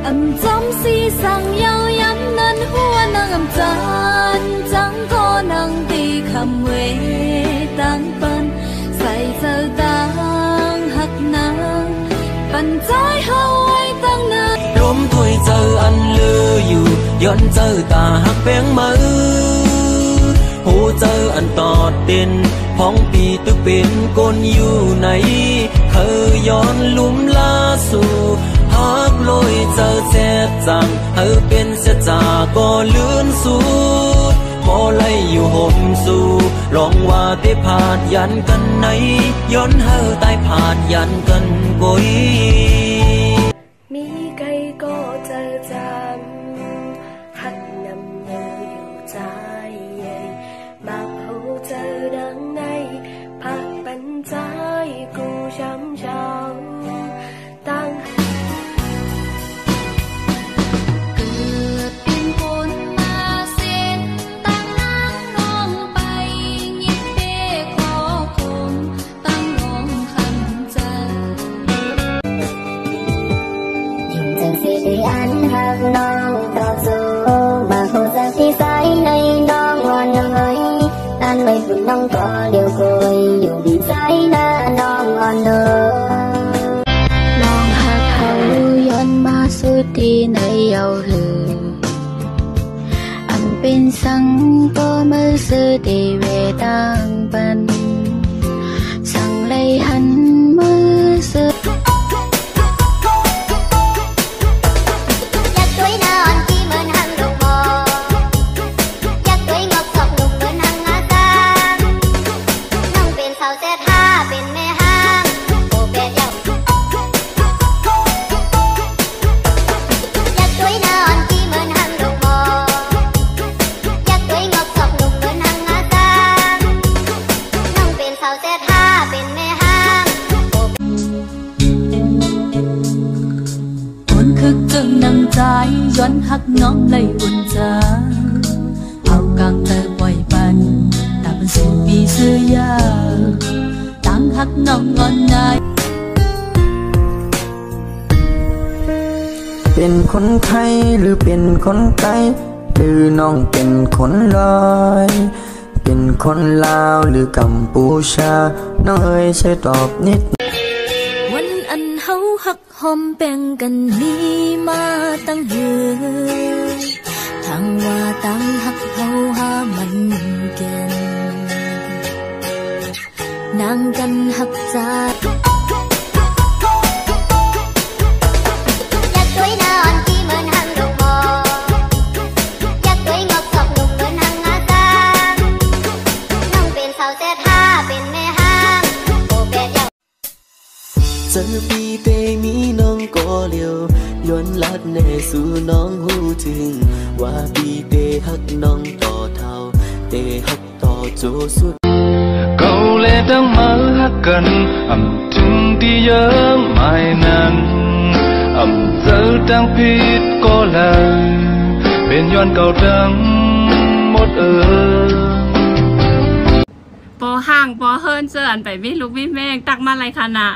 จำสีสั่งยาวย้ำนั้นหัวนางจันจังก็นางตีคำเวตั้งปันใส่เจอตังหักนางปันใจเฮาไว้ตั้งนานร่มถ้วยเจออันลืออยู่ย้อนเจอตาหักแป้งมือหูเจออันตอดเด่นพ้องปีตึกเป็นก้นอยู่ไหนเคยย้อนลุ่มลาสู่ฮักลอยเจอแซ่จังเฮอเป็นเสียจาก็เลื่อนสูดพอไล่อยู่ห่มสู่ลองว่าได้ผาดยันกันไหนย้อนเฮอตายผาดยันกันกุยมีไก่ก็เจอจำหัดนำมืออยู่ใจมาหูเจอดังในพักปันใจกูช้ำเช้าตั้งอันหักน้องต่อสู้มาหูสักที่สายในน้องงอนเลยอันไม่ฝุ่นน้องก็เดียวกุยอยู่ดีใจหน้าน้องงอนเลยน้องหักเขาย้อนมาสุดที่ในเยาว์ลืออันเป็นสังก็มือสื่อที่เวตังปันสั่งเลยหันมือสื่อย้อนหักน้องเลยอุ่นใจเอากลางเธอปล่อยปันแต่เป็นสิ่งปีเสื้อยาตั้งหักน้องงอนนายเป็นคนไทยหรือเป็นคนไกลหรือน้องเป็นคนลอยเป็นคนลาวหรือกัมพูชาน้องเอ๋ยช่วยตอบนิดวันอันเฮาหักหอมแบ่งกันนี้มาตั้งเหือทางว่าตั้งหักเฮาหามันแก่นนางกันหักใจเจอปีเตมีน้องก็เลียวย้อนลัดแน่สู่น้องหูถึงว่าปีเตหักน้องต่อเท่าเตหักต่อโจสุดเก่าเล่ตั้งมาหักกันถึงที่เยอะไม่นั้นเจอตั้งผิดก็เลยเป็นย้อนเก่าดังหมดปอห่างปอเฮิร์นเจออันไปวิลูกวิแม่งตักมาอะไรคะนะ